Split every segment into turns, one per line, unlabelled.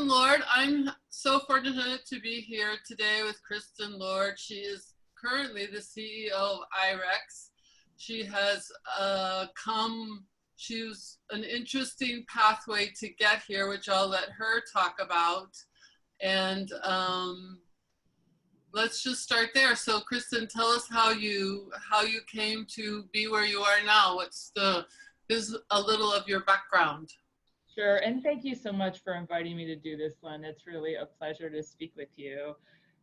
Kristen Lord. I'm so fortunate to be here today with Kristen Lord. She is currently the CEO of IREX. She has choose an interesting pathway to get here, which I'll let her talk about. And let's just start there. So Kristen, tell us how you came to be where you are now. Is a little of your background.
Sure, and thank you so much for inviting me to do this, Lynn. It's really a pleasure to speak with you.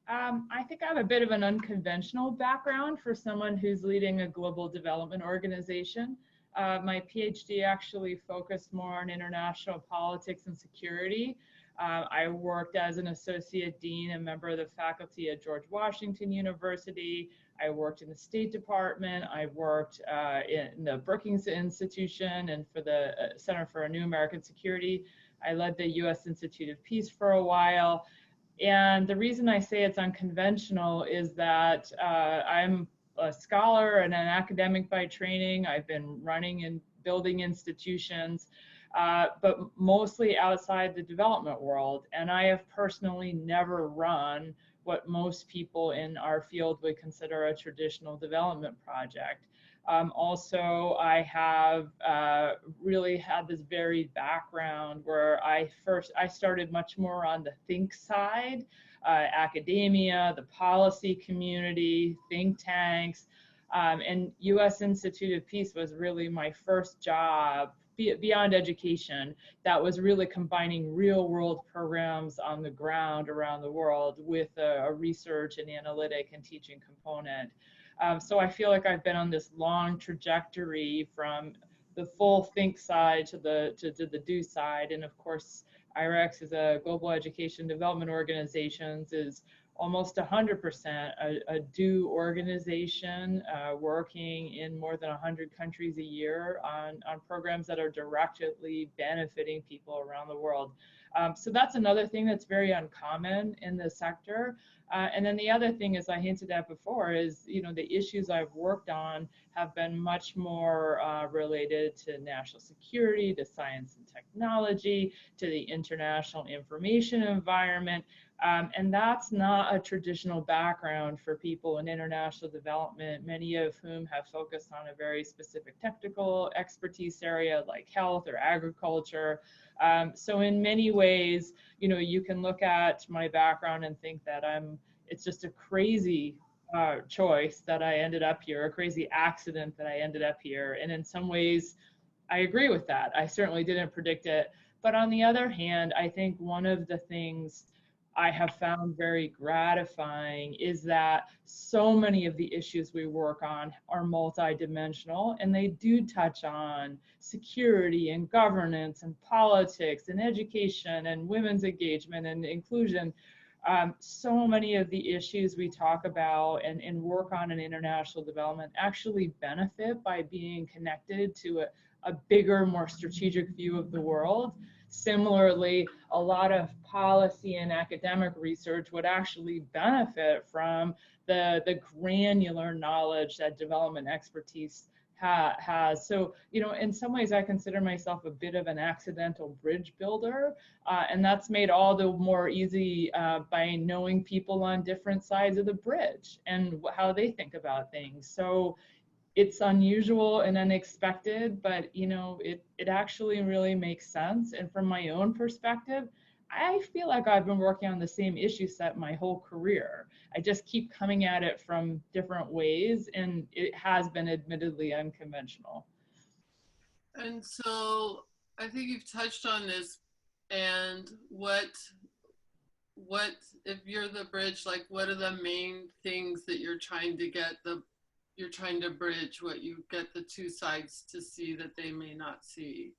I think I have a bit of an unconventional background for someone who's leading a global development organization. My PhD actually focused more on international politics and security. I worked as an associate dean and member of the faculty at George Washington University. I worked in the State Department. I worked in the Brookings Institution and for the Center for a New American Security. I led the U.S. Institute of Peace for a while. And the reason I say it's unconventional is that I'm a scholar and an academic by training. I've been running and building institutions, but mostly outside the development world. And I have personally never run what most people in our field would consider a traditional development project. Also, I have really had this varied background where I started much more on the think side, academia, the policy community, think tanks, and U.S. Institute of Peace was really my first job beyond education that was really combining real world programs on the ground around the world with a research and analytic and teaching component. So I feel like I've been on this long trajectory from the full think side to the do side. And of course, IREX is a global education development organization, is almost 100% a do organization working in more than 100 countries a year on programs that are directly benefiting people around the world. So that's another thing that's very uncommon in the sector. And then the other thing, as I hinted at before, is the issues I've worked on have been much more related to national security, to science and technology, to the international information environment. And that's not a traditional background for people in international development, many of whom have focused on a very specific technical expertise area like health or agriculture. So in many ways, you can look at my background and think that it's just a crazy choice that I ended up here, a crazy accident that I ended up here. And in some ways, I agree with that. I certainly didn't predict it. But on the other hand, I think one of the things I have found very gratifying is that so many of the issues we work on are multidimensional, and they do touch on security and governance and politics and education and women's engagement and inclusion. So many of the issues we talk about and work on in international development actually benefit by being connected to a bigger, more strategic view of the world. Similarly, a lot of policy and academic research would actually benefit from the granular knowledge that development expertise has. So, in some ways, I consider myself a bit of an accidental bridge builder, and that's made all the more easy by knowing people on different sides of the bridge and how they think about things. So it's unusual and unexpected, but it actually really makes sense. And from my own perspective, I feel like I've been working on the same issue set my whole career. I just keep coming at it from different ways, and it has been admittedly unconventional.
And so I think you've touched on this. And what if you're the bridge, like what are the main things that you're trying to bridge, what you get the two sides to see that they may not see?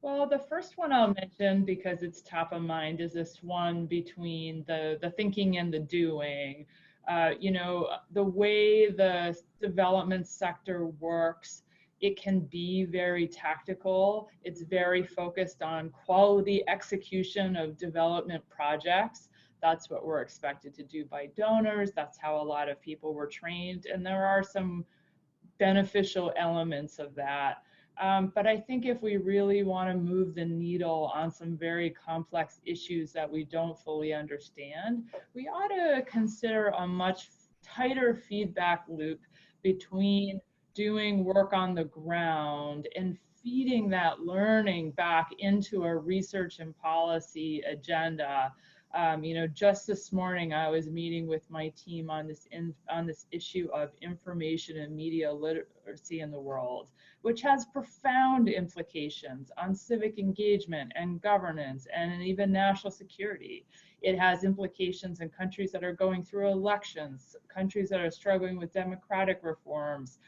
Well, the first one I'll mention, because it's top of mind, is this one between the thinking and the doing. The way the development sector works, it can be very tactical. It's very focused on quality execution of development projects. That's what we're expected to do by donors. That's how a lot of people were trained. And there are some beneficial elements of that. But I think if we really want to move the needle on some very complex issues that we don't fully understand, we ought to consider a much tighter feedback loop between doing work on the ground and feeding that learning back into a research and policy agenda. Just this morning I was meeting with my team on this issue of information and media literacy in the world, which has profound implications on civic engagement and governance and even national security. It has implications in countries that are going through elections, countries that are struggling with democratic reforms.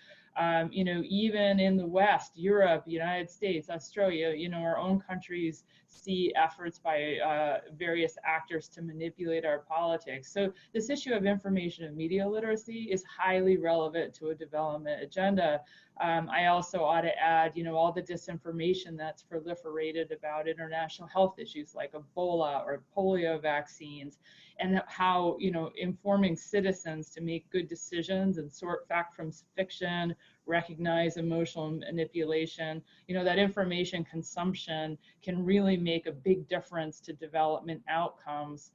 Even in the West, Europe, United States, Australia, our own countries see efforts by various actors to manipulate our politics. So this issue of information and media literacy is highly relevant to a development agenda. I also ought to add, all the disinformation that's proliferated about international health issues like Ebola or polio vaccines, and how, informing citizens to make good decisions and sort fact from fiction, recognize emotional manipulation, that information consumption can really make a big difference to development outcomes.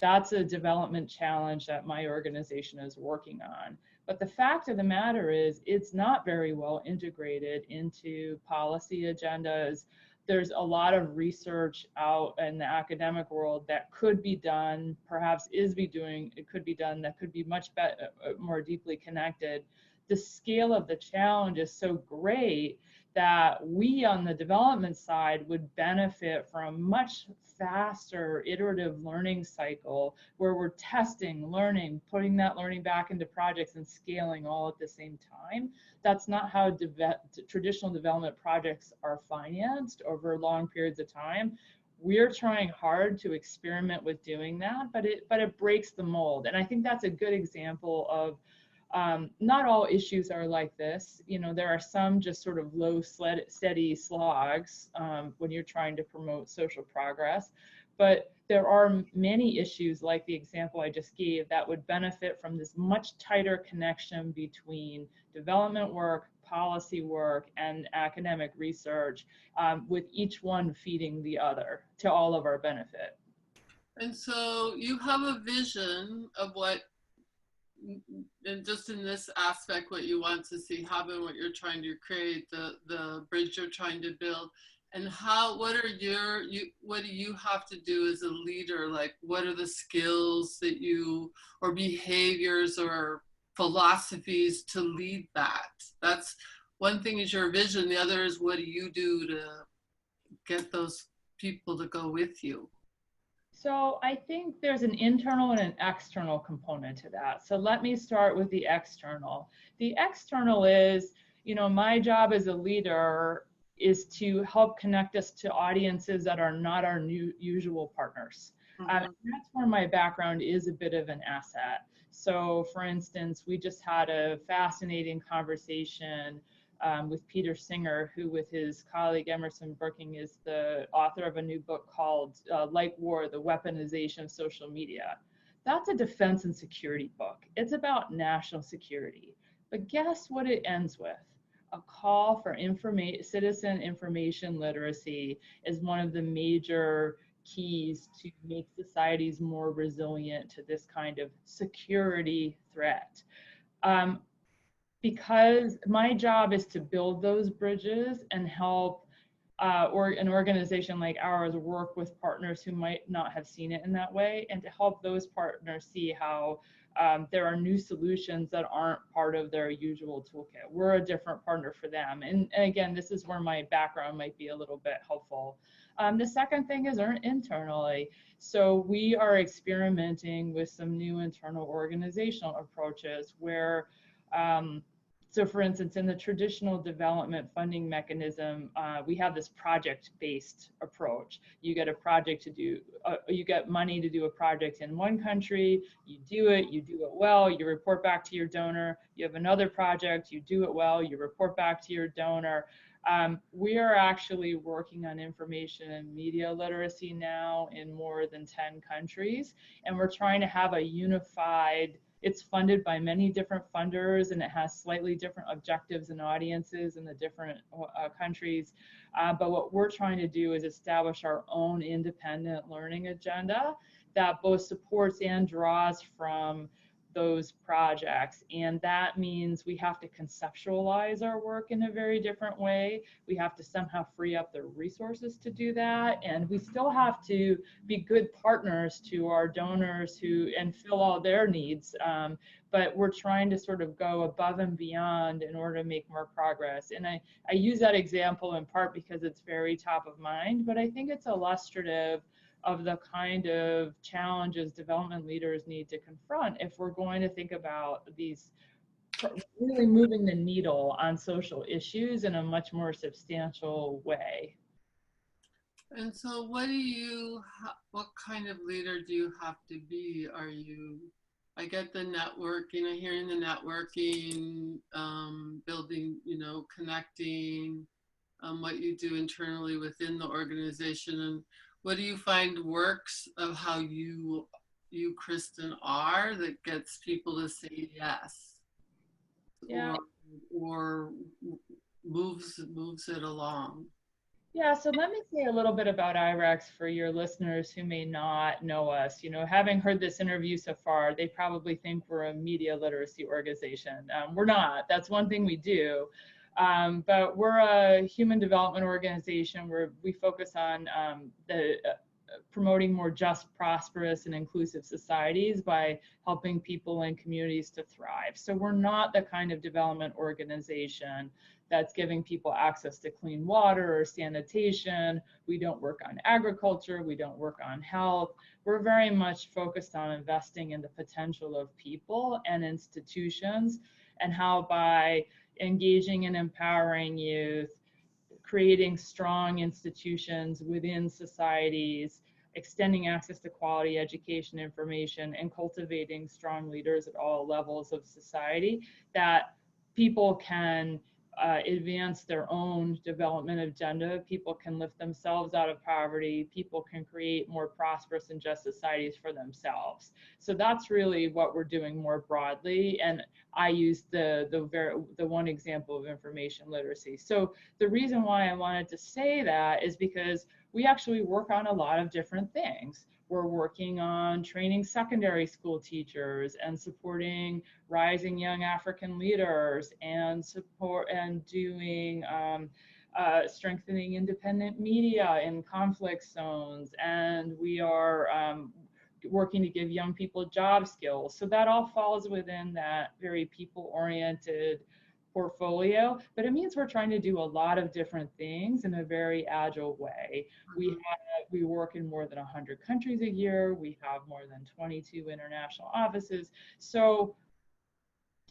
That's a development challenge that my organization is working on. But the fact of the matter is, it's not very well integrated into policy agendas. There's a lot of research out in the academic world that could be done, perhaps it could be done, that could be much better, more deeply connected. The scale of the challenge is so great that we on the development side would benefit from a much faster iterative learning cycle where we're testing, learning, putting that learning back into projects and scaling all at the same time. That's not how traditional development projects are financed over long periods of time. We're trying hard to experiment with doing that, but it breaks the mold. And I think that's a good example of not all issues are like this. There are some just sort of low, steady slogs when you're trying to promote social progress. But there are many issues, like the example I just gave, that would benefit from this much tighter connection between development work, policy work, and academic research, with each one feeding the other to all of our benefit.
And so you have a vision of what, and just in this aspect, what you want to see happen, what you're trying to create, the bridge you're trying to build, and what do you have to do as a leader? Like, what are the skills that or behaviors or philosophies to lead that? That's one thing, is your vision. The other is, what do you do to get those people to go with you?
So I think there's an internal and an external component to that. So let me start with the external. The external is, my job as a leader is to help connect us to audiences that are not our usual partners. That's where my background is a bit of an asset. So for instance, we just had a fascinating conversation with Peter Singer, who with his colleague Emerson Burking is the author of a new book called Like War, The Weaponization of Social Media. That's a defense and security book. It's about national security. But guess what it ends with? A call for citizen information literacy is one of the major keys to make societies more resilient to this kind of security threat. Because my job is to build those bridges and help an organization like ours work with partners who might not have seen it in that way, and to help those partners see how there are new solutions that aren't part of their usual toolkit. We're a different partner for them. And again, this is where my background might be a little bit helpful. The second thing is internally. So we are experimenting with some new internal organizational approaches where so for instance, in the traditional development funding mechanism, we have this project-based approach. You get a project to do, you get money to do a project in one country, you do it well, you report back to your donor. You have another project, you do it well, you report back to your donor. We are actually working on information and media literacy now in more than 10 countries, and we're trying to have a unified It's funded by many different funders, and it has slightly different objectives and audiences in the different countries. But what we're trying to do is establish our own independent learning agenda that both supports and draws from those projects. And that means we have to conceptualize our work in a very different way. We have to somehow free up the resources to do that. And we still have to be good partners to our donors and fill all their needs. But we're trying to sort of go above and beyond in order to make more progress. And I use that example in part because it's very top of mind, but I think it's illustrative of the kind of challenges development leaders need to confront if we're going to think about these really moving the needle on social issues in a much more substantial way.
And so what kind of leader do you have to be? I get the networking, hearing the networking, building, connecting, what you do internally within the organization. And what do you find works of how you Kristen, are that gets people to say yes?
Yeah.
Or moves it along?
Yeah, so let me say a little bit about IREX for your listeners who may not know us. Having heard this interview so far, they probably think we're a media literacy organization. We're not. That's one thing we do. But we're a human development organization where we focus on promoting more just, prosperous, and inclusive societies by helping people and communities to thrive. So we're not the kind of development organization that's giving people access to clean water or sanitation. We don't work on agriculture. We don't work on health. We're very much focused on investing in the potential of people and institutions, and how by engaging and empowering youth, creating strong institutions within societies, extending access to quality education, information, and cultivating strong leaders at all levels of society, that people can advance their own development agenda. People can lift themselves out of poverty. People can create more prosperous and just societies for themselves. So that's really what we're doing more broadly. And I use the one example of information literacy. So the reason why I wanted to say that is because we actually work on a lot of different things. We're working on training secondary school teachers and supporting rising young African leaders, and doing strengthening independent media in conflict zones. And we are working to give young people job skills. So that all falls within that very people-oriented portfolio, but it means we're trying to do a lot of different things in a very agile way. We work in more than 100 countries a year. We have more than 22 international offices. So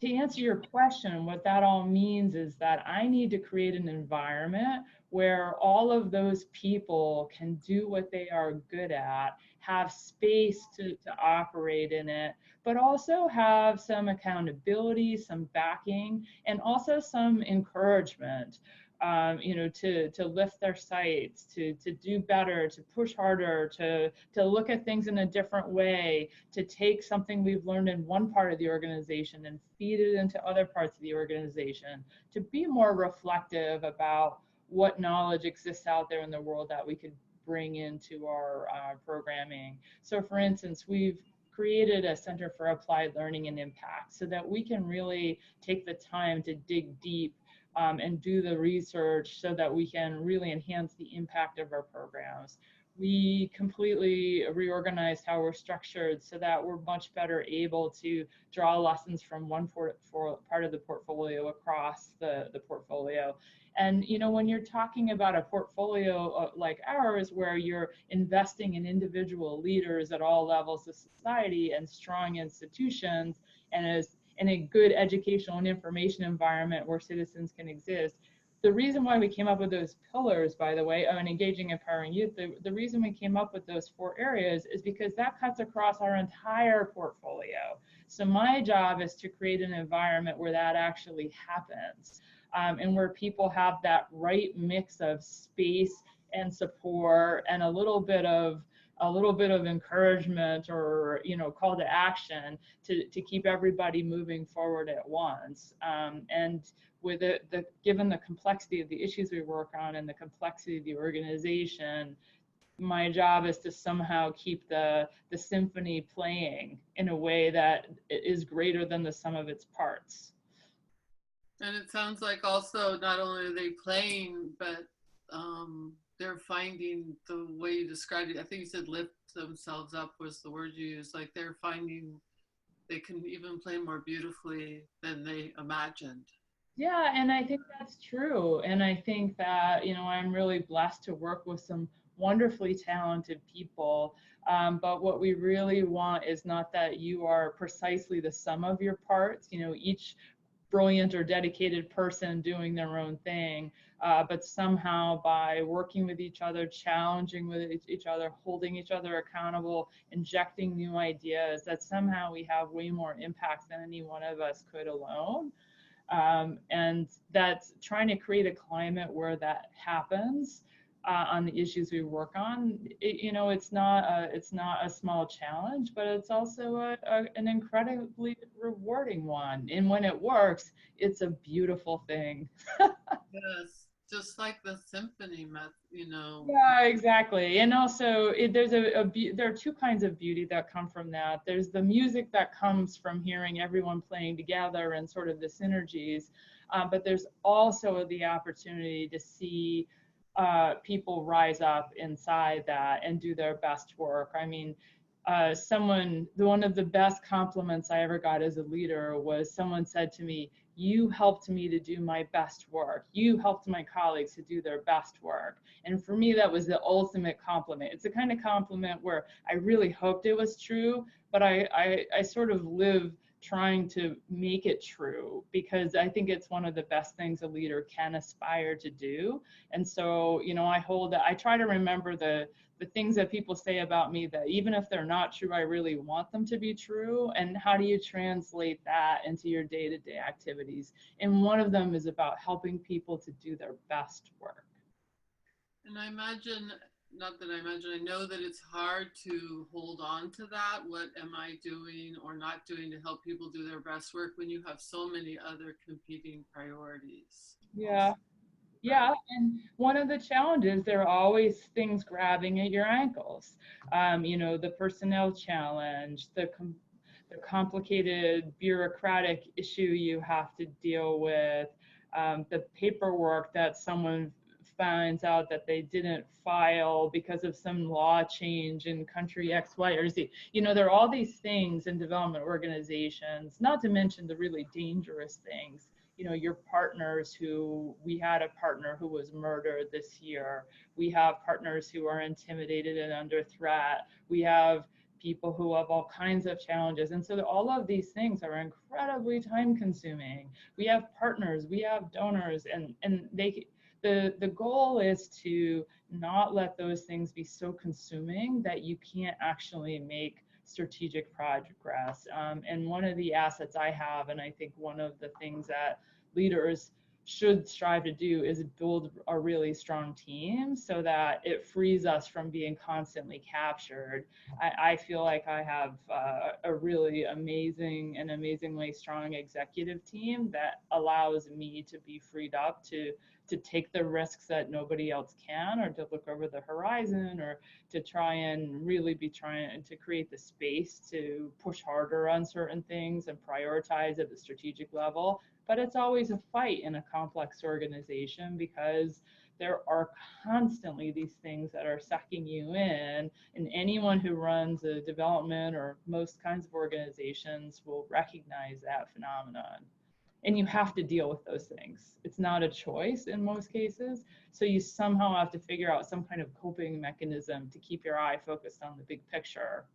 to answer your question, what that all means is that I need to create an environment where all of those people can do what they are good at, have space to operate in it, but also have some accountability, some backing, and also some encouragement. To lift their sights, to do better, to push harder, to look at things in a different way, to take something we've learned in one part of the organization and feed it into other parts of the organization, to be more reflective about what knowledge exists out there in the world that we could bring into our programming. So for instance, we've created a Center for Applied Learning and Impact so that we can really take the time to dig deep and do the research so that we can really enhance the impact of our programs. We completely reorganized how we're structured so that we're much better able to draw lessons from one part of the portfolio across the portfolio. And when you're talking about a portfolio like ours, where you're investing in individual leaders at all levels of society and strong institutions, and as in a good educational and information environment where citizens can exist. The reason why we came up with those pillars, by the way, on engaging, empowering youth, the reason we came up with those 4 areas is because that cuts across our entire portfolio. So my job is to create an environment where that actually happens, and where people have that right mix of space and support and a little bit of a little bit of encouragement or, you know, call to action to keep everybody moving forward at once. And with given the complexity of the issues we work on and the complexity of the organization, my job is to somehow keep the symphony playing in a way that is greater than the sum of its parts.
And it sounds like also not only are they playing, but they're finding the way you described it. I think you said lift themselves up was the word you used. Like they're finding they can even play more beautifully than they imagined.
Yeah, and I think that's true. And I think that, you know, I'm really blessed to work with some wonderfully talented people. But what we really want is not that you are precisely the sum of your parts, you know, each brilliant or dedicated person doing their own thing, but somehow by working with each other, challenging with each other, holding each other accountable, injecting new ideas, that somehow we have way more impact than any one of us could alone. And that's trying to create a climate where that happens on the issues we work on. You know, it's not a small challenge, but it's also an incredibly rewarding one. And when it works, it's a beautiful thing.
Yes, just like the symphony, you know.
Yeah, exactly. And also, there are two kinds of beauty that come from that. There's the music that comes from hearing everyone playing together and sort of the synergies, but there's also the opportunity to see people rise up inside that and do their best work. I mean, one of the best compliments I ever got as a leader was someone said to me, "You helped me to do my best work. You helped my colleagues to do their best work." And for me, that was the ultimate compliment. It's the kind of compliment where I really hoped it was true, but I sort of live trying to make it true because I think it's one of the best things a leader can aspire to do. And so, you know, I try to remember the things that people say about me that even if they're not true, I really want them to be true. And how do you translate that into your day-to-day activities? And one of them is about helping people to do their best work.
And I imagine, not that I imagine, I know that it's hard to hold on to that. What am I doing or not doing to help people do their best work when you have so many other competing priorities?
Yeah. Yeah, and one of the challenges, there are always things grabbing at your ankles. You know, the personnel challenge, the complicated bureaucratic issue you have to deal with, the paperwork that someone finds out that they didn't file because of some law change in country X, Y, or Z. You know, there are all these things in development organizations, not to mention the really dangerous things. You know, your partners we had a partner who was murdered this year. We have partners who are intimidated and under threat. We have people who have all kinds of challenges. And so all of these things are incredibly time consuming. We have partners, we have donors, and the goal is to not let those things be so consuming that you can't actually make strategic progress. And one of the assets I have, and I think one of the things that leaders should strive to do, is build a really strong team so that it frees us from being constantly captured. I feel like I have a really amazingly strong executive team that allows me to be freed up to take the risks that nobody else can, or to look over the horizon, or to try and really be trying to create the space to push harder on certain things and prioritize at the strategic level. But it's always a fight in a complex organization because there are constantly these things that are sucking you in, and anyone who runs a development or most kinds of organizations will recognize that phenomenon. And you have to deal with those things. It's not a choice in most cases. So you somehow have to figure out some kind of coping mechanism to keep your eye focused on the big picture.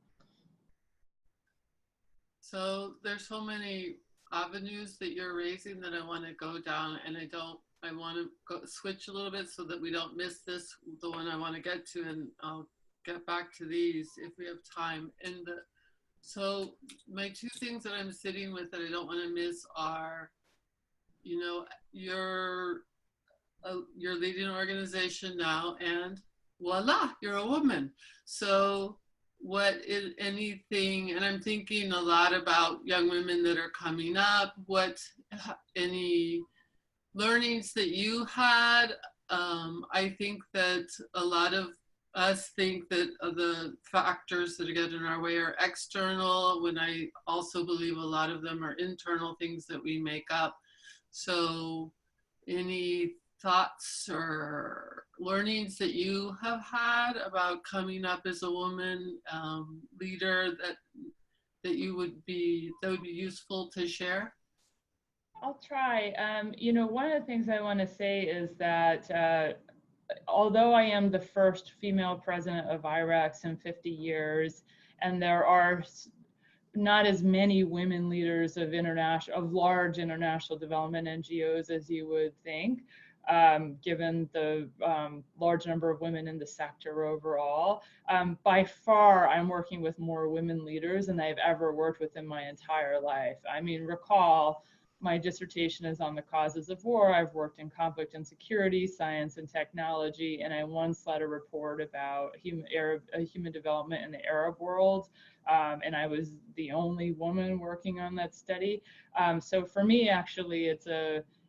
So there's so many avenues that you're raising that I want to go down, and I want to switch a little bit so that we don't miss the one I want to get to, and I'll get back to these if we have time. So my two things that I'm sitting with that I don't want to miss are, you know, you're leading an organization now, and voila, you're a woman. So what is anything, and I'm thinking a lot about young women that are coming up, what any learnings that you had. I think that a lot of us think that the factors that get in our way are external, when I also believe a lot of them are internal things that we make up. So any thoughts or learnings that you have had about coming up as a woman leader that you would be that would be useful to share?
I'll try. You know, one of the things I want to say is that although I am the first female president of IREX in 50 years, and there are not as many women leaders of large international development NGOs as you would think, given the large number of women in the sector overall. By far, I'm working with more women leaders than I've ever worked with in my entire life. I mean, recall, my dissertation is on the causes of war. I've worked in conflict and security, science and technology, and I once led a report about human development in the Arab world. And I was the only woman working on that study. So for me, actually, it's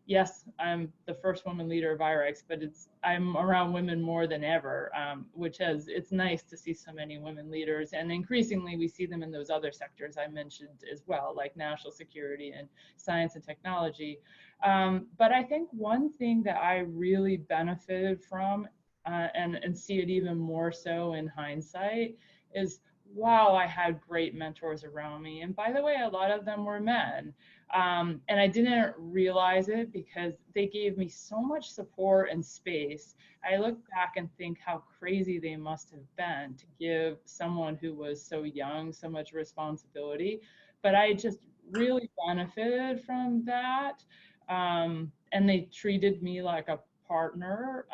yes, I'm the first woman leader of IREX, but I'm around women more than ever, it's nice to see so many women leaders, and increasingly we see them in those other sectors I mentioned as well, like national security and science and technology. But I think one thing that I really benefited from, and see it even more so in hindsight, is wow, I had great mentors around me. And by the way, a lot of them were men. And I didn't realize it because they gave me so much support and space. I look back and think how crazy they must have been to give someone who was so young so much responsibility. But I just really benefited from that. And they treated me like a partner.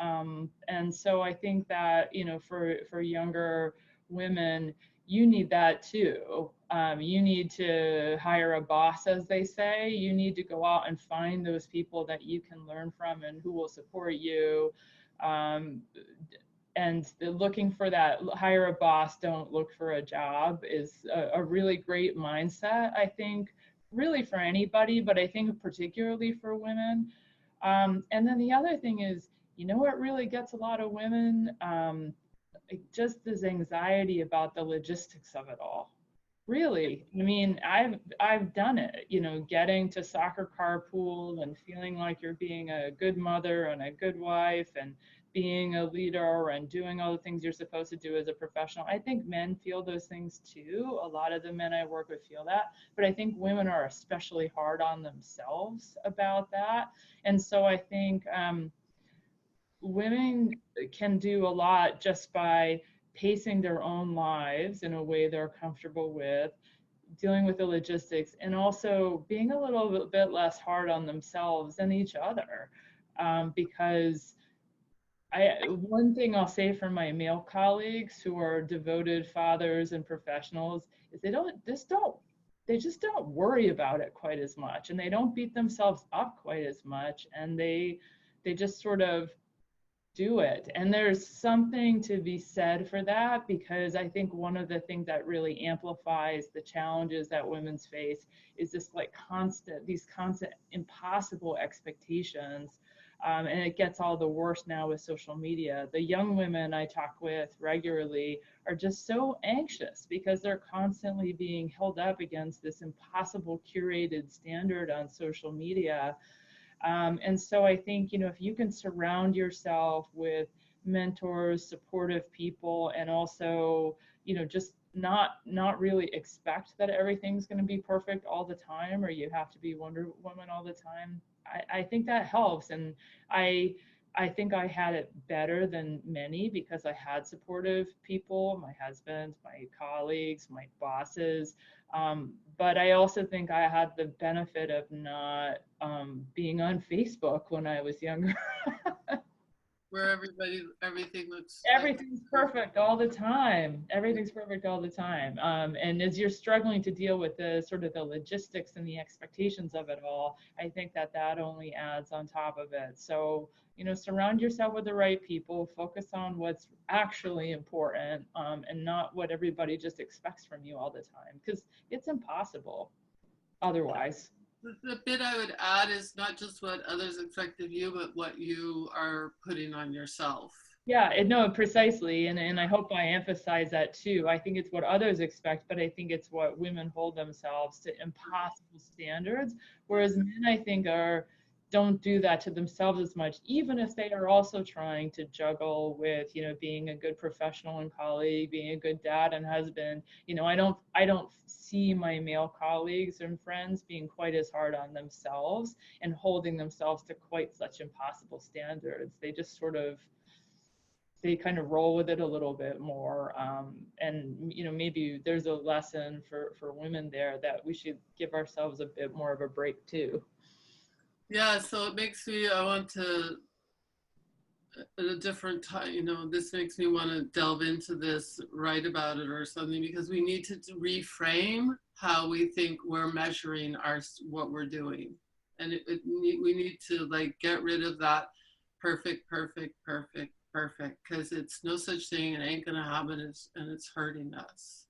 And so I think that, you know, for younger women, you need that too. You need to hire a boss, as they say. You need to go out and find those people that you can learn from and who will support you. Um, and looking for that, hire a boss, don't look for a job, is a really great mindset, I think, really for anybody, but I think particularly for women. And then the other thing is, you know what really gets a lot of women? Just this anxiety about the logistics of it all. Really, I mean, I've done it, you know, getting to soccer carpool and feeling like you're being a good mother and a good wife and being a leader and doing all the things you're supposed to do as a professional. I think men feel those things too. A lot of the men I work with feel that, but I think women are especially hard on themselves about that. And so I think women can do a lot just by pacing their own lives in a way they're comfortable with, dealing with the logistics, and also being a little bit less hard on themselves and each other. Because one thing I'll say for my male colleagues who are devoted fathers and professionals is they just don't worry about it quite as much, and they don't beat themselves up quite as much, and they just sort of do it. And there's something to be said for that, because I think one of the things that really amplifies the challenges that women's face is these constant impossible expectations. And it gets all the worse now with social media. The young women I talk with regularly are just so anxious because they're constantly being held up against this impossible curated standard on social media. And so I think, you know, if you can surround yourself with mentors, supportive people, and also, you know, just not really expect that everything's going to be perfect all the time, or you have to be Wonder Woman all the time, I think that helps. And I I think I had it better than many because I had supportive people, my husband, my colleagues, my bosses. But I also think I had the benefit of not being on Facebook when I was younger.
where everything looks like
Everything's perfect all the time. Everything's perfect all the time. And as you're struggling to deal with the sort of the logistics and the expectations of it all, I think that that only adds on top of it. So, surround yourself with the right people, focus on what's actually important, and not what everybody just expects from you all the time, because it's impossible otherwise.
the bit I would add is not just what others expect of you, but what you are putting on yourself.
Yeah, no, precisely. And I hope I emphasize that too. I think it's what others expect, but I think it's what women hold themselves to impossible standards. Whereas men, I think, don't do that to themselves as much, even if they are also trying to juggle with, being a good professional and colleague, being a good dad and husband. I don't see my male colleagues and friends being quite as hard on themselves and holding themselves to quite such impossible standards. They kind of roll with it a little bit more. And maybe there's a lesson for women there that we should give ourselves a bit more of a break too.
Yeah, so it makes me, I want to, at a different time, this makes me want to delve into this, write about it or something, because we need to reframe how we think we're measuring what we're doing. And we need to like get rid of that perfect, perfect, perfect, perfect, because it's no such thing. It ain't gonna happen, and it's hurting us.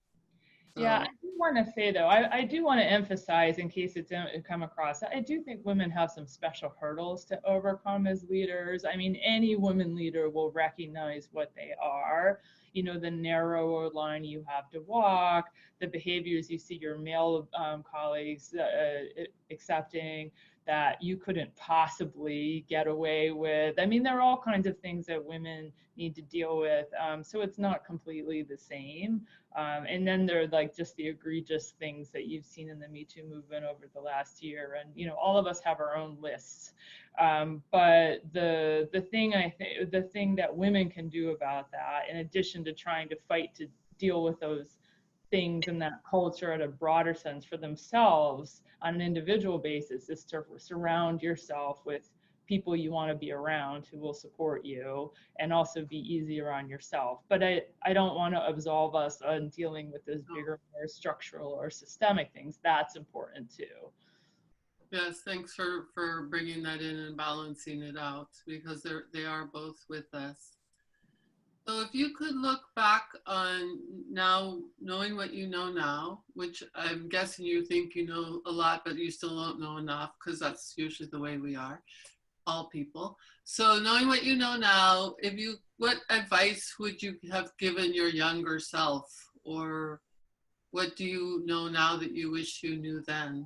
Yeah,
So
I do want to say though, I do want to emphasize in case it didn't come across, I do think women have some special hurdles to overcome as leaders. I mean, any woman leader will recognize what they are, the narrower line you have to walk, the behaviors you see your male colleagues accepting that you couldn't possibly get away with. I mean, there are all kinds of things that women need to deal with. So it's not completely the same. And then there are like just the egregious things that you've seen in the Me Too movement over the last year. And, all of us have our own lists. But the thing that women can do about that, in addition to trying to fight to deal with those things in that culture at a broader sense for themselves on an individual basis, is to surround yourself with people you want to be around who will support you and also be easier on yourself. But I don't want to absolve us on dealing with those bigger, more structural or systemic things. That's important too.
yes, thanks for bringing that in and balancing it out, because they are both with us. So if you could look back on now, knowing what you know now, which I'm guessing you think you know a lot, but you still don't know enough, because that's usually the way we are, all people. So knowing what you know now, what advice would you have given your younger self, or what do you know now that you wish you knew then?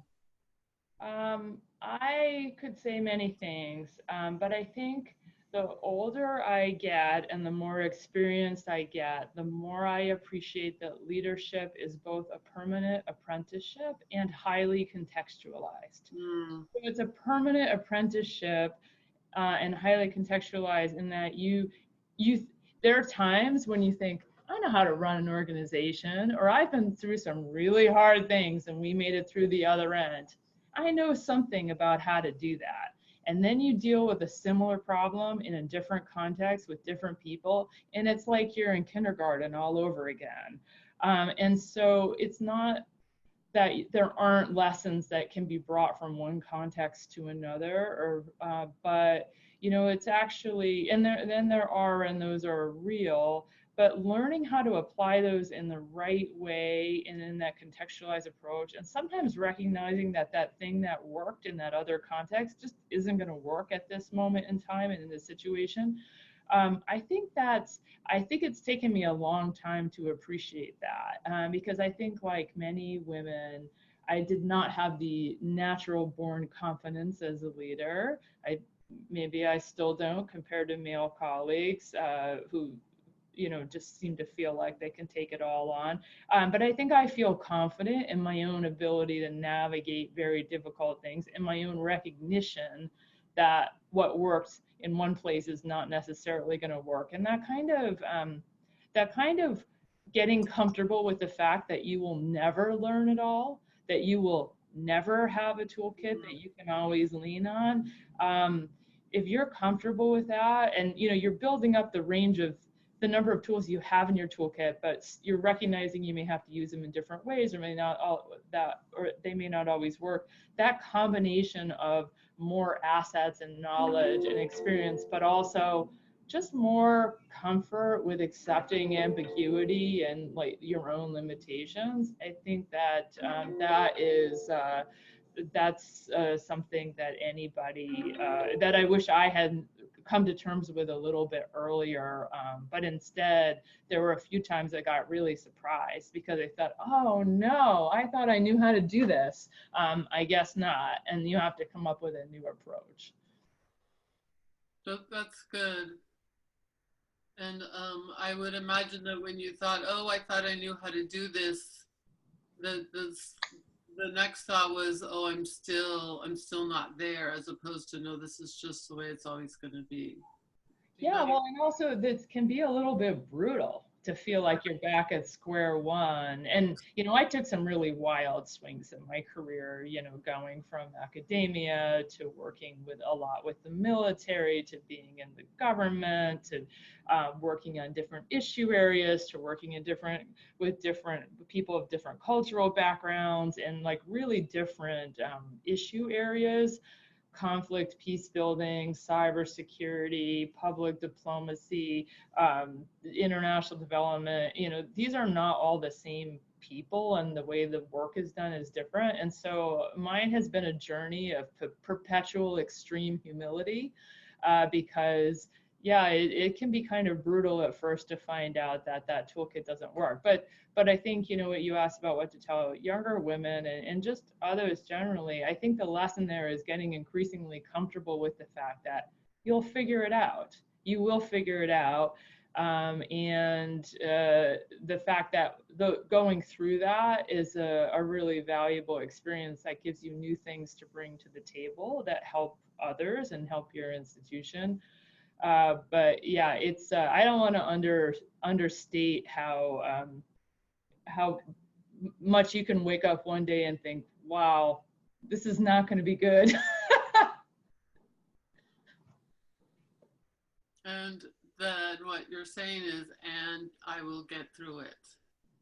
I could say many things, but I think the older I get and the more experienced I get, the more I appreciate that leadership is both a permanent apprenticeship and highly contextualized.
Mm,
So it's a permanent apprenticeship and highly contextualized in that you there are times when you think, I know how to run an organization, or I've been through some really hard things and we made it through the other end. I know something about how to do that. And then you deal with a similar problem in a different context with different people, and it's like you're in kindergarten all over again. And so it's not that there aren't lessons that can be brought from one context to another, or but it's actually, and there are, and those are real, but learning how to apply those in the right way and in that contextualized approach, and sometimes recognizing that that thing that worked in that other context just isn't going to work at this moment in time and in this situation. I think it's taken me a long time to appreciate that, because I think, like many women, I did not have the natural born confidence as a leader. Maybe I still don't, compared to male colleagues who just seem to feel like they can take it all on. But I think I feel confident in my own ability to navigate very difficult things, and my own recognition that what works in one place is not necessarily going to work. And that kind of getting comfortable with the fact that you will never learn it all, that you will never have a toolkit that you can always lean on. if you're comfortable with that, and you're building up the range of the number of tools you have in your toolkit, but you're recognizing you may have to use them in different ways, or may not all that, or they may not always work. That combination of more assets and knowledge and experience, but also just more comfort with accepting ambiguity and like your own limitations. I think that that's something that anybody that I wish I had come to terms with a little bit earlier. But instead, there were a few times I got really surprised because I thought, oh no, I thought I knew how to do this. I guess not. And you have to come up with a new approach.
That's good. And I would imagine that when you thought, oh, I thought I knew how to do this, the next thought was, oh, I'm still not there, as opposed to, no, this is just the way it's always going to be.
Yeah, well, and also this can be a little bit brutal to feel like you're back at square one. And, I took some really wild swings in my career, going from academia to working with a lot with the military, to being in the government, to working on different issue areas, to working with different people of different cultural backgrounds and like really different issue areas. Conflict, peace building, cybersecurity, public diplomacy, international development. These are not all the same people, and the way the work is done is different. And so mine has been a journey of perpetual extreme humility, because it can be kind of brutal at first to find out that toolkit doesn't work. But I think, what you asked about what to tell younger women and just others generally, I think the lesson there is getting increasingly comfortable with the fact that you'll figure it out. You will figure it out. And the fact that going through that is a really valuable experience that gives you new things to bring to the table that help others and help your institution. But yeah, it's I don't want to understate how much you can wake up one day and think, wow, this is not going to be good.
And then what you're saying is, and I will get through it.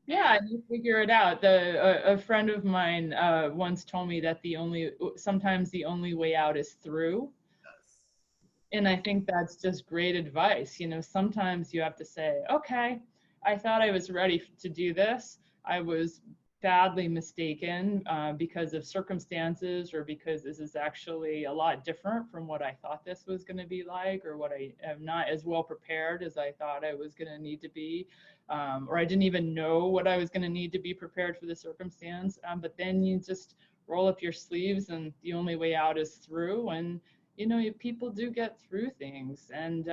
Yeah, and you figure it out. A friend of mine once told me that sometimes the only way out is through.
Yes.
And I think that's just great advice. Sometimes you have to say, okay, I thought I was ready to do this. I was badly mistaken because of circumstances, or because this is actually a lot different from what I thought this was going to be like, or what I am not as well prepared as I thought I was going to need to be, or I didn't even know what I was going to need to be prepared for the circumstance. But then you just roll up your sleeves, and the only way out is through. And people do get through things. And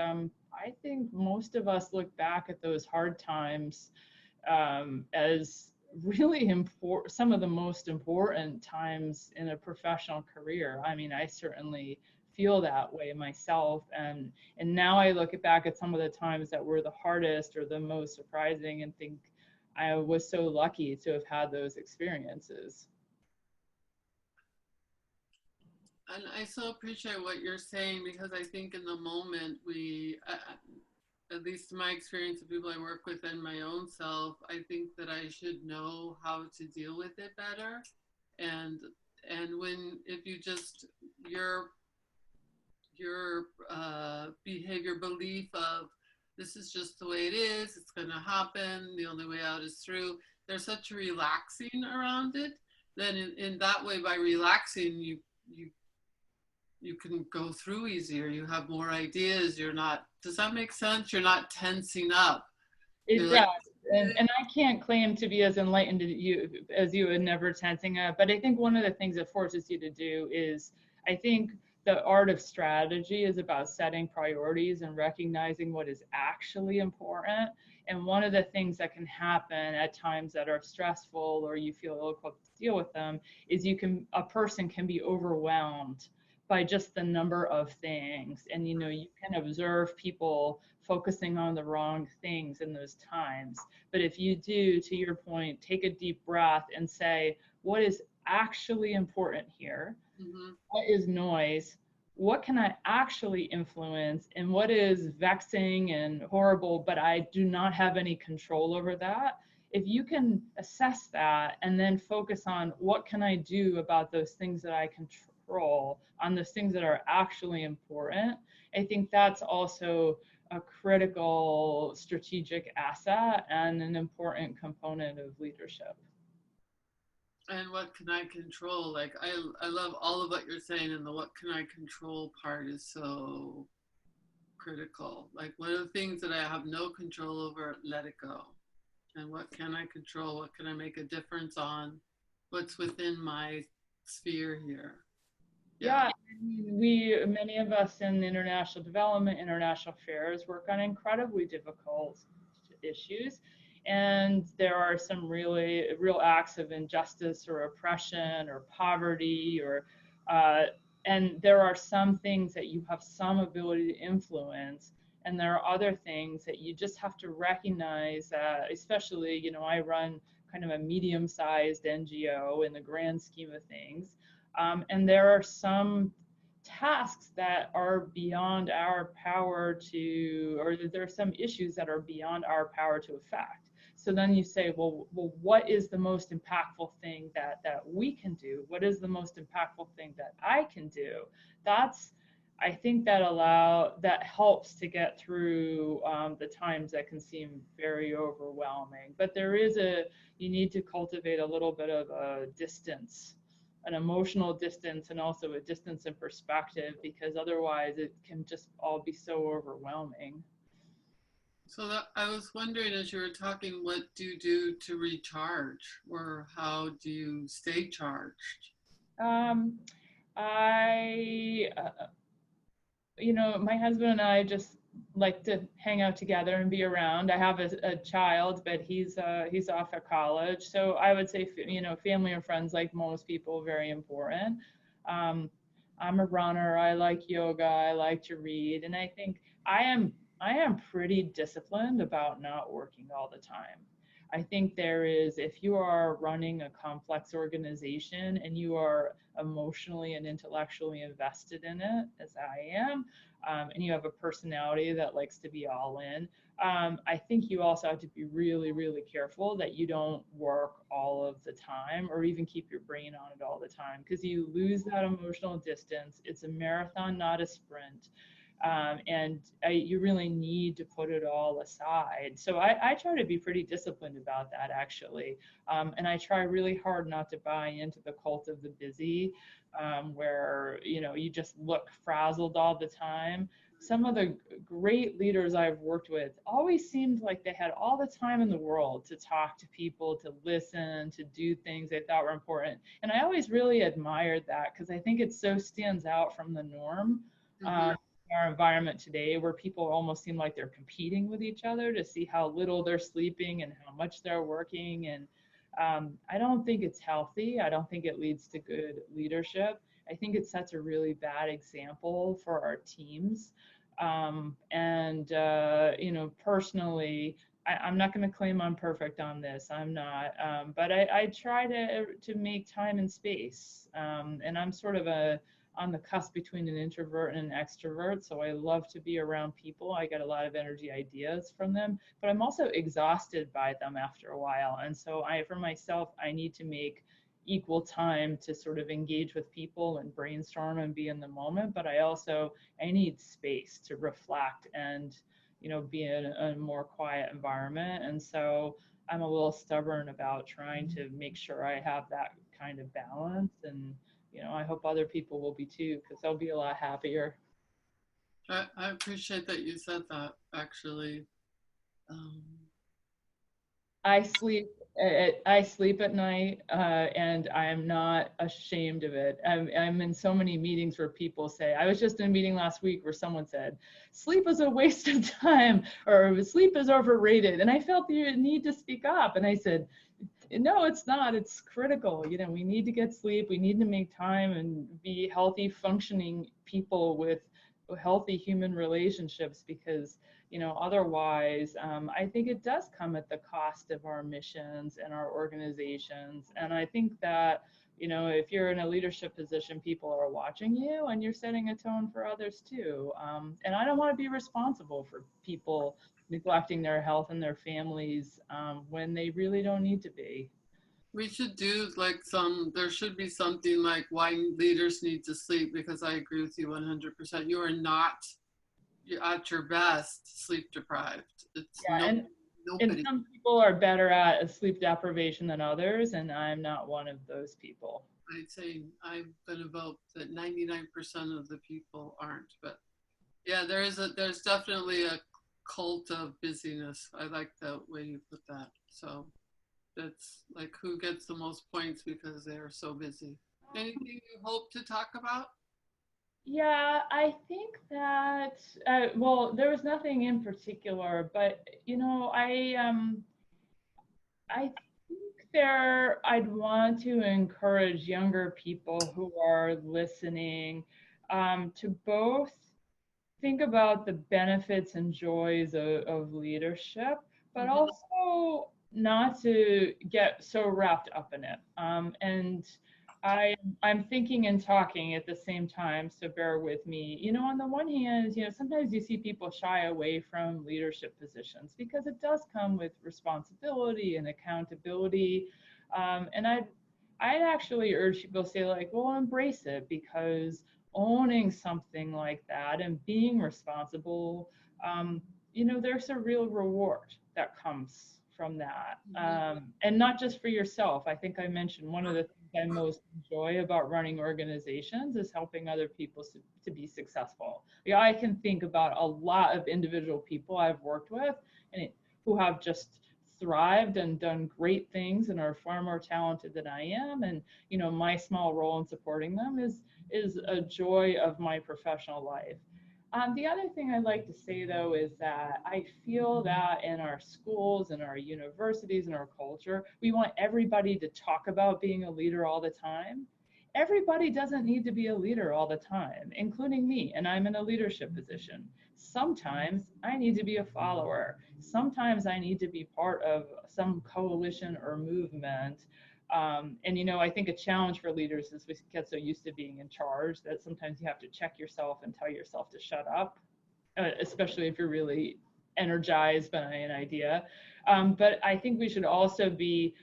I think most of us look back at those hard times as really some of the most important times in a professional career. I mean, I certainly feel that way myself. And now I look back at some of the times that were the hardest or the most surprising and think I was so lucky to have had those experiences.
And I so appreciate what you're saying, because I think in the moment at least in my experience of people I work with and my own self, I think that I should know how to deal with it better. And if you just, your behavior belief of, this is just the way it is, it's going to happen, the only way out is through, there's such a relaxing around it. Then in that way, by relaxing, you can go through easier. You have more ideas. Does that make sense? You're not tensing up.
It does. And I can't claim to be as enlightened as you and never tensing up. But I think one of the things it forces you to do is, I think the art of strategy is about setting priorities and recognizing what is actually important. And one of the things that can happen at times that are stressful, or you feel ill-equipped to deal with them, is a person can be overwhelmed by just the number of things. And you can observe people focusing on the wrong things in those times. But if you do, to your point, take a deep breath and say, what is actually important here?
Mm-hmm.
What is noise? what can I actually influence and what is vexing and horrible, but I do not have any control over that. If you can assess that and then focus on what can I do about those things that I control, on those things that are actually important, I think that's also a critical strategic asset and an important component of leadership.
And what can I control? Like I love all of what you're saying, and the what can I control part is so critical. Like one of the things that I have no control over, let it go. And what can I control? What can I make a difference on? What's within my sphere here? Yeah.
Yeah, many of us in international development, international affairs work on incredibly difficult issues. And there are some really real acts of injustice or oppression or poverty uh, and there are some things that you have some ability to influence. And there are other things that you just have to recognize that, especially, I run kind of a medium-sized NGO in the grand scheme of things. And there are some tasks that are beyond our power to, or there are some issues that are beyond our power to affect. So then you say, well, what is the most impactful thing that we can do? What is the most impactful thing that I can do? I think that helps to get through the times that can seem very overwhelming. But you need to cultivate a little bit of a distance, an emotional distance, and also a distance in perspective, because otherwise it can just all be so overwhelming.
So that I was wondering as you were talking, what do you do to recharge, or how do you stay charged?
Um, I, my husband and I just like to hang out together and be around. I have a child, but he's off at college. So I would say, family and friends, like most people, very important. Um, I'm a runner. I like yoga. I like to read, and I think I am pretty disciplined about not working all the time. I think if you are running a complex organization and you are emotionally and intellectually invested in it, as I am, and you have a personality that likes to be all in, I think you also have to be really, really careful that you don't work all of the time or even keep your brain on it all the time, because you lose that emotional distance. It's a marathon, not a sprint. You really need to put it all aside. So I try to be pretty disciplined about that, actually. And I try really hard not to buy into the cult of the busy, where you just look frazzled all the time. Some of the great leaders I've worked with always seemed like they had all the time in the world to talk to people, to listen, to do things they thought were important. And I always really admired that, because I think it so stands out from the norm.
Mm-hmm.
Our environment today, where people almost seem like they're competing with each other to see how little they're sleeping and how much they're working. And I don't think it's healthy. I don't think it leads to good leadership. I think it sets a really bad example for our teams. Personally, I'm not going to claim I'm perfect on this. I'm not, but I try to make time and space. And I'm sort of on the cusp between an introvert and an extrovert. So I love to be around people. I get a lot of energy ideas from them, but I'm also exhausted by them after a while. And so for myself, I need to make equal time to sort of engage with people and brainstorm and be in the moment. But I need space to reflect and, be in a more quiet environment. And so I'm a little stubborn about trying to make sure I have that kind of balance. And I hope other people will be too, because they'll be a lot happier.
I appreciate that you said that, actually. Um,
I sleep. I sleep at night, and I am not ashamed of it. I'm in so many meetings where people say, I was just in a meeting last week where someone said, sleep is a waste of time, or sleep is overrated. And I felt the need to speak up. And I said, no, it's not. It's critical. We need to get sleep. We need to make time and be healthy, functioning people with healthy human relationships, because otherwise, I think it does come at the cost of our missions and our organizations. And I think that You know, if you're in a leadership position, people are watching you and you're setting a tone for others too. And I don't want to be responsible for people neglecting their health and their families when they really don't need to be.
We should do like there should be something like why leaders need to sleep, because I agree with you 100%. You are not at your best sleep deprived. It's
Yeah, and
nobody.
some people are better at sleep deprivation than others, and I'm not one of those people.
I'd say I'm going to vote that 99% of the people aren't. But yeah, there's definitely a cult of busyness. I like the way you put that. So that's like who gets the most points because they're so busy. Anything you hope to talk about?
Yeah, I think that well, there was nothing in particular, but you know, I think I'd want to encourage younger people who are listening to both think about the benefits and joys of leadership, but
Mm-hmm.
also not to get so wrapped up in it. And I'm thinking and talking at the same time, so bear with me. You know, on the one hand, you know, sometimes you see people shy away from leadership positions because it does come with responsibility and accountability. And I'd actually urge people to say like, well, embrace it, because owning something like that and being responsible, you know, there's a real reward that comes from that. And not just for yourself. I think I mentioned one of the things I most enjoy about running organizations is helping other people to be successful. Yeah, I can think about a lot of individual people I've worked with and who have just thrived and done great things and are far more talented than I am. And, you know, my small role in supporting them is a joy of my professional life. The other thing I'd like to say, though, is that I feel that in our schools and our universities and our culture, we want everybody to talk about being a leader all the time. Everybody doesn't need to be a leader all the time, including me, and I'm in a leadership position. Sometimes I need to be a follower. Sometimes I need to be part of some coalition or movement. And you know, I think a challenge for leaders is we get so used to being in charge that sometimes you have to check yourself and tell yourself to shut up, especially if you're really energized by an idea. But I think we should also we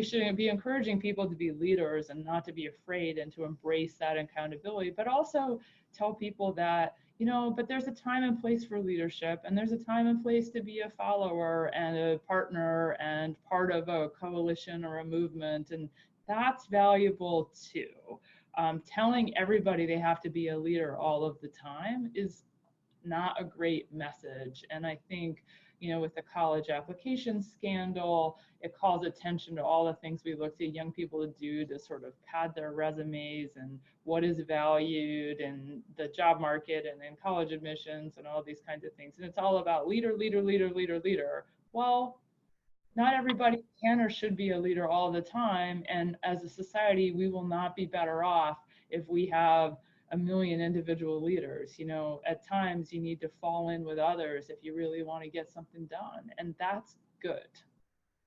should be encouraging people to be leaders and not to be afraid and to embrace that accountability, but also tell people that, you know, but there's a time and place for leadership, and there's a time and place to be a follower and a partner and part of a coalition or a movement, and that's valuable too. Telling everybody they have to be a leader all of the time is not a great message. And I think, you know, with the college application scandal, it calls attention to all the things we look to young people to do to sort of pad their resumes and what is valued in the job market and in college admissions and all these kinds of things. And it's all about leader, leader, leader, leader, leader. Well, not everybody can or should be a leader all the time. And as a society, we will not be better off if we have a million individual leaders. You know, at times you need to fall in with others if you really want to get something done. And that's good.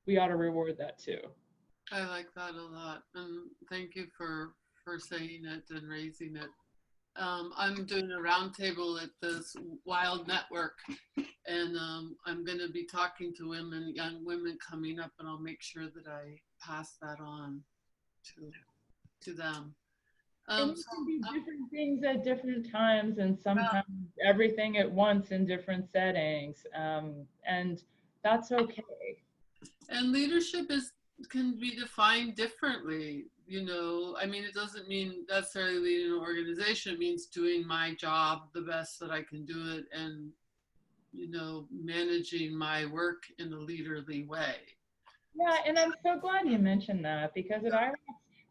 We ought to reward that too.
I like that a lot, and thank you for saying it and raising it. I'm doing a roundtable at this Wild Network, and I'm going to be talking to women, young women coming up, and I'll make sure that I pass that on to them.
And you can do different things at different times, and sometimes everything at once in different settings, and that's okay.
And leadership can be defined differently. You know, I mean, it doesn't mean necessarily leading an organization. It means doing my job the best that I can do it, and you know, managing my work in a leaderly way.
Yeah, and I'm so glad you mentioned that, because at IREX,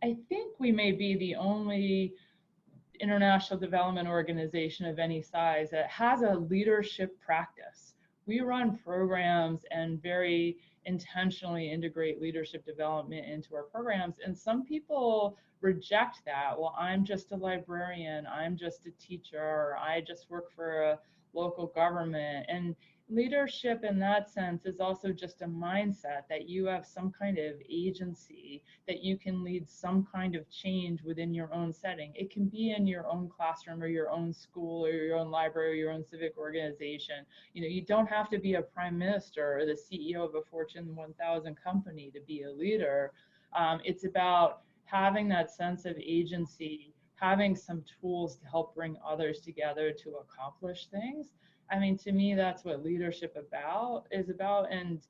I think we may be the only international development organization of any size that has a leadership practice. We run programs and very intentionally integrate leadership development into our programs. And some people reject that. Well, I'm just a librarian, I'm just a teacher, I just work for a local government. And Leadership in that sense is also just a mindset that you have some kind of agency, that you can lead some kind of change within your own setting. It can be in your own classroom or your own school or your own library or your own civic organization. You don't have to be a prime minister or the CEO of a Fortune 1000 company to be a leader. It's about having that sense of agency, having some tools to help bring others together to accomplish things. I mean, to me, that's what leadership is about. And,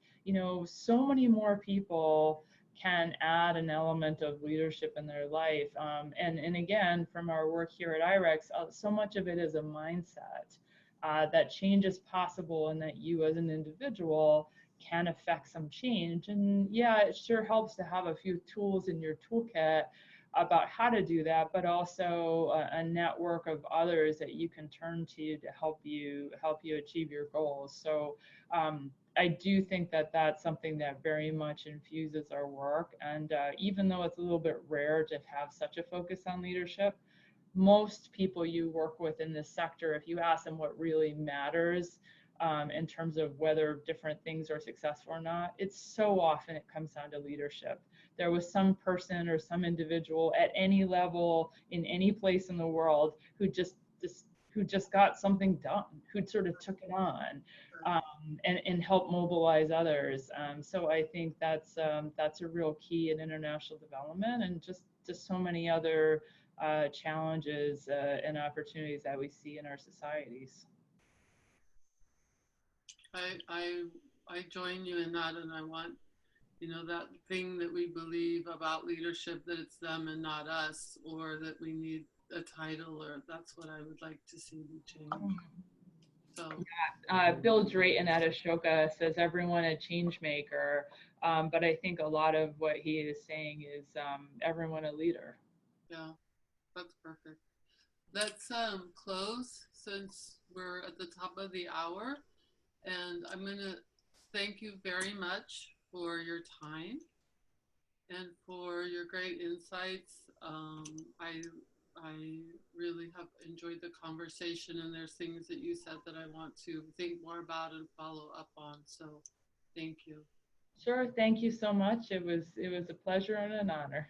so many more people can add an element of leadership in their life. And again, from our work here at IREX, so much of it is a mindset that change is possible and that you as an individual can affect some change. And yeah, it sure helps to have a few tools in your toolkit about how to do that, but also a network of others that you can turn to help you achieve your goals. So I do think that that's something that very much infuses our work. And even though it's a little bit rare to have such a focus on leadership, most people you work with in this sector, if you ask them what really matters in terms of whether different things are successful or not, it's so often it comes down to leadership. There was some person or some individual at any level in any place in the world who just got something done, who sort of took it on and helped mobilize others. So I think that's a real key in international development and just so many other challenges and opportunities that we see in our societies.
I join you in that, and I want, that thing that we believe about leadership, that it's them and not us, or that we need a title, or that's what I would like to see be changed. So
Bill Drayton at Ashoka says everyone a change maker, but I think a lot of what he is saying is everyone a leader.
yeah, that's perfect. Let's close since we're at the top of the hour, and I'm going to thank you very much for your time and for your great insights. I really have enjoyed the conversation, and there's things that you said that I want to think more about and follow up on. So, thank you.
Sure, thank you so much. It was a pleasure and an honor.